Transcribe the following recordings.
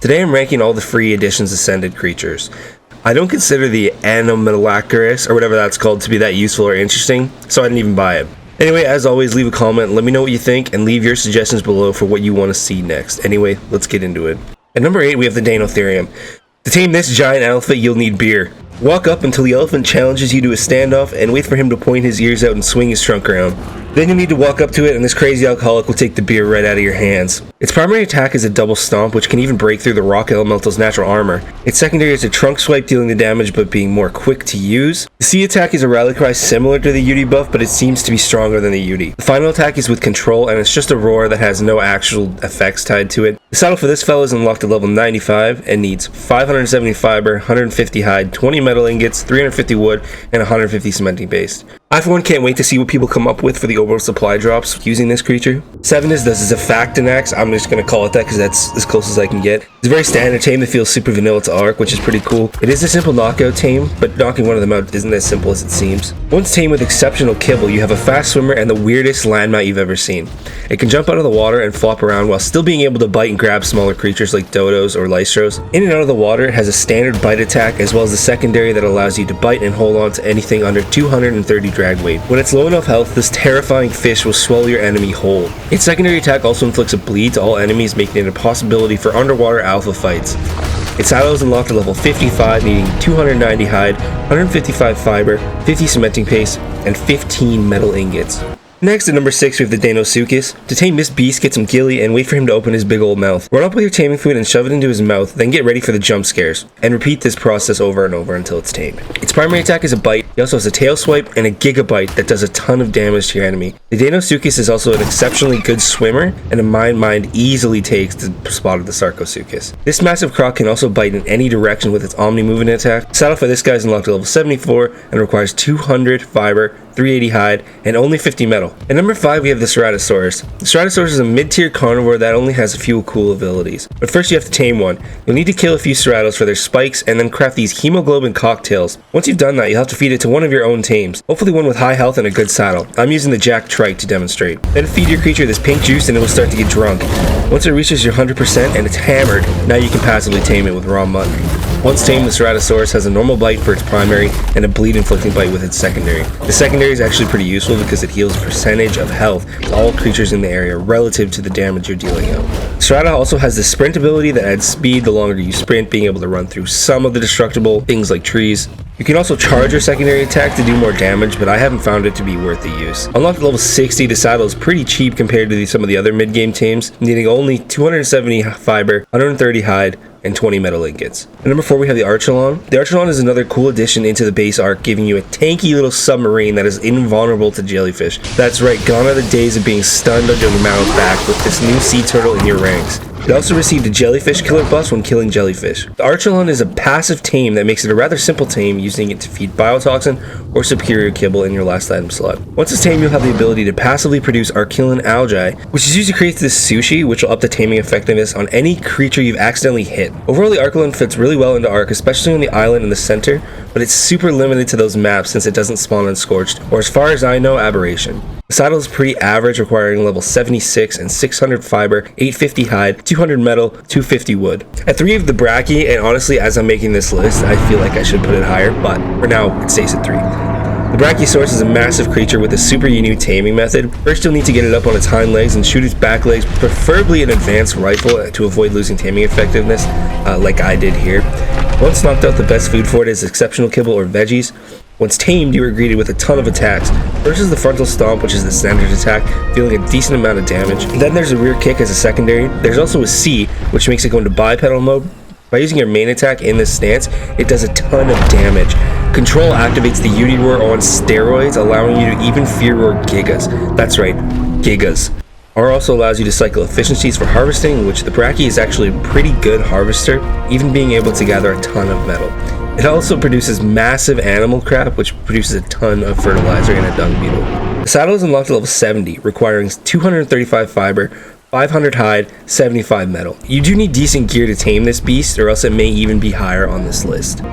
Today I'm ranking all the free editions Ascended creatures. I don't consider the Anomalacris, or whatever that's called, to be that useful or interesting, so I didn't even buy it. Anyway, as always, leave a comment, let me know what you think, and leave your suggestions below for what you want to see next. Anyway, let's get into it. At number 8, we have the Danotherium. To tame this giant elephant, you'll need beer. Walk up until the elephant challenges you to a standoff and wait for him to point his ears out and swing his trunk around. Then you need to walk up to it and this crazy alcoholic will take the beer right out of your hands. Its primary attack is a double stomp, which can even break through the rock elemental's natural armor. Its secondary is a trunk swipe, dealing the damage but being more quick to use. The C attack is a rally cry similar to the UD buff, but it seems to be stronger than the UD. The final attack is with control, and it's just a roar that has no actual effects tied to it. The saddle for this fellow is unlocked at level 95 and needs 570 fiber, 150 hide, 20 metal ingots, 350 wood, and 150 cementing paste. I for one can't wait to see what people come up with for the overall supply drops using this creature. 7 is this is a Factinax. I'm just going to call it that because that's as close as I can get. It's a very standard tame that feels super vanilla to Arc, which is pretty cool. It is a simple knockout tame, but knocking one of them out isn't as simple as it seems. Once tamed with exceptional kibble, you have a fast swimmer and the weirdest land mount you've ever seen. It can jump out of the water and flop around while still being able to bite and grab smaller creatures like dodos or lystros. In and out of the water, it has a standard bite attack as well as a secondary that allows you to bite and hold on to anything under 230 drag weight. When it's low enough health, this terrifying fish will swallow your enemy whole. Its secondary attack also inflicts a bleed to all enemies, making it a possibility for underwater alpha fights. Its saddle is unlocked at level 55, needing 290 hide, 155 fiber, 50 cementing paste, and 15 metal ingots. Next, at number 6, we have the Deinosuchus. To tame this beast, get some ghillie and wait for him to open his big old mouth. Run up with your taming food and shove it into his mouth, then get ready for the jump scares. And repeat this process over and over until it's tamed. Its primary attack is a bite. He also has a tail swipe and a gigabyte that does a ton of damage to your enemy. The Deinosuchus is also an exceptionally good swimmer, and a mind easily takes the spot of the Sarcosuchus. This massive croc can also bite in any direction with its Omni movement attack. Saddle for this guy is unlocked at level 74 and requires 200 fiber, 380 hide, and only 50 metal. At number 5, we have the Ceratosaurus. The Ceratosaurus is a mid-tier carnivore that only has a few cool abilities. But first you have to tame one. You'll need to kill a few Ceratos for their spikes and then craft these hemoglobin cocktails. Once you've done that, you'll have to feed it to one of your own tames. Hopefully one with high health and a good saddle. I'm using the Jack Trike to demonstrate. Then feed your creature this pink juice and it will start to get drunk. Once it reaches your 100% and it's hammered, now you can passively tame it with raw mutton. Once tamed, the Ceratosaurus has a normal bite for its primary and a bleed inflicting bite with its secondary. The secondary is actually pretty useful because it heals a percentage of health to all creatures in the area relative to the damage you're dealing out. Cerata also has the sprint ability that adds speed the longer you sprint, being able to run through some of the destructible things like trees. You can also charge your secondary attack to do more damage, but I haven't found it to be worth the use. Unlocked at level 60, the saddle is pretty cheap compared to some of the other mid-game tames, needing only 270 fiber, 130 hide, and 20 metal ingots. At number 4, we have the Archelon. The Archelon is another cool addition into the base arc, giving you a tanky little submarine that is invulnerable to jellyfish. That's right, gone are the days of being stunned under the mouth back with this new sea turtle in your ranks. It also received a jellyfish killer buff when killing jellyfish. The Archelon is a passive tame that makes it a rather simple tame, using it to feed biotoxin or superior kibble in your last item slot. Once it's tamed, you'll have the ability to passively produce Archelon algae, which is used to create this sushi, which will up the taming effectiveness on any creature you've accidentally hit. Overall, the Archelon fits really well into Arc, especially on the island in the center, but it's super limited to those maps since it doesn't spawn on Scorched, or as far as I know, Aberration. The saddle is pretty average, requiring level 76 and 600 fiber, 850 hide, 200 metal, 250 wood. At 3 of the Brachy, and honestly as I'm making this list, I feel like I should put it higher, but for now it stays at 3. The Brachiosaurus is a massive creature with a super unique taming method. First you'll need to get it up on its hind legs and shoot its back legs, preferably an advanced rifle to avoid losing taming effectiveness, like I did here. Once knocked out, the best food for it is exceptional kibble or veggies. Once tamed, you are greeted with a ton of attacks. First is the frontal stomp, which is the standard attack, dealing a decent amount of damage. Then there's a rear kick as a secondary. There's also a C, which makes it go into bipedal mode. By using your main attack in this stance, it does a ton of damage. Control activates the UD roar on steroids, allowing you to even fear roar gigas. That's right, gigas. R also allows you to cycle efficiencies for harvesting, which the Brachy is actually a pretty good harvester, even being able to gather a ton of metal. It also produces massive animal crap, which produces a ton of fertilizer and a dung beetle. The saddle is unlocked at level 70, requiring 235 fiber, 500 hide, 75 metal. You do need decent gear to tame this beast, or else it may even be higher on this list.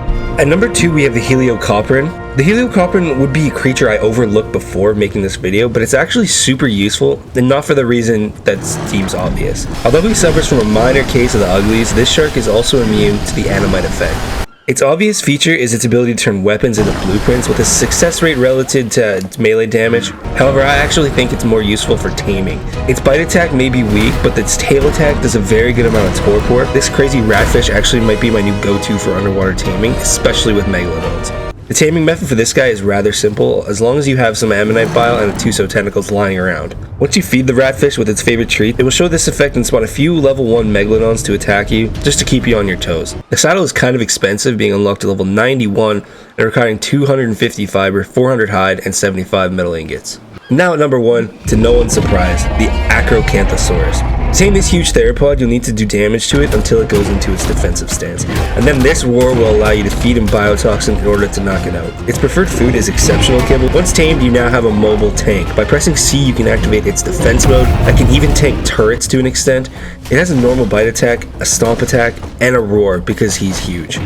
At number 2, we have the Heliocopteran. The Heliocopteran would be a creature I overlooked before making this video, but it's actually super useful, and not for the reason that seems obvious. Although he suffers from a minor case of the uglies, this shark is also immune to the Animite effect. Its obvious feature is its ability to turn weapons into blueprints with a success rate relative to melee damage. However, I actually think it's more useful for taming. Its bite attack may be weak, but its tail attack does a very good amount of torpor. This crazy ratfish actually might be my new go-to for underwater taming, especially with megalodons. The taming method for this guy is rather simple, as long as you have some ammonite bile and a Tuso tentacles lying around. Once you feed the ratfish with its favorite treat, it will show this effect and spawn a few level 1 megalodons to attack you, just to keep you on your toes. The saddle is kind of expensive, being unlocked at level 91 and requiring 250 fiber, 400 hide, and 75 metal ingots. Now at number 1, to no one's surprise, the Acrocanthosaurus. To tame this huge theropod, you'll need to do damage to it until it goes into its defensive stance, and then this roar will allow you to feed him biotoxin in order to knock it out. Its preferred food is exceptional kibble. Once tamed, you now have a mobile tank. By pressing C, you can activate its defense mode that can even tank turrets to an extent. It has a normal bite attack, a stomp attack, and a roar because he's huge.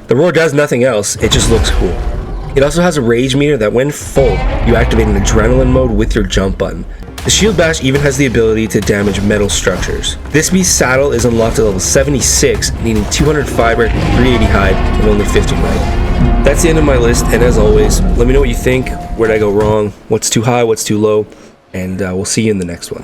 The roar does nothing else, it just looks cool. It also has a rage meter that when full, you activate an adrenaline mode with your jump button. The shield bash even has the ability to damage metal structures. This beast's saddle is unlocked at level 76, needing 200 fiber, 380 hide, and only 50 metal. That's the end of my list, and as always, let me know what you think, where did I go wrong, what's too high, what's too low, and we'll see you in the next one.